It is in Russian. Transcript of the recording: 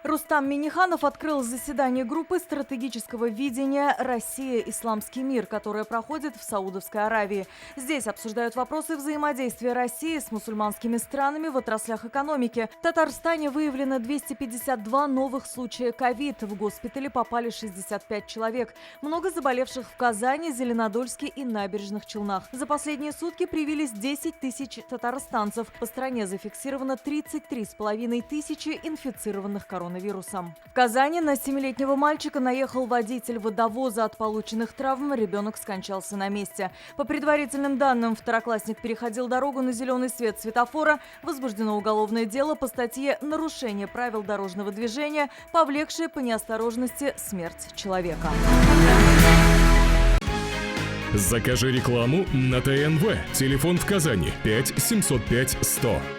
Рустам Минниханов открыл заседание группы стратегического видения «Россия. Исламский мир», которая проходит в Саудовской Аравии. Здесь обсуждают вопросы взаимодействия России с мусульманскими странами в отраслях экономики. В Татарстане выявлено 252 новых случая ковид. В госпитале попали 65 человек. Много заболевших в Казани, Зеленодольске и Набережных Челнах. За последние сутки привились 10 тысяч татарстанцев. По стране зафиксировано 33,5 тысячи инфицированных коронавирусом. В Казани на 7-летнего мальчика наехал водитель водовоза. От полученных травм ребенок скончался на месте. По предварительным данным, второклассник переходил дорогу на зеленый свет светофора. Возбуждено уголовное дело по статье «Нарушение правил дорожного движения, повлекшее по неосторожности смерть человека». Закажи рекламу на ТНВ. Телефон в Казани 5 705 100.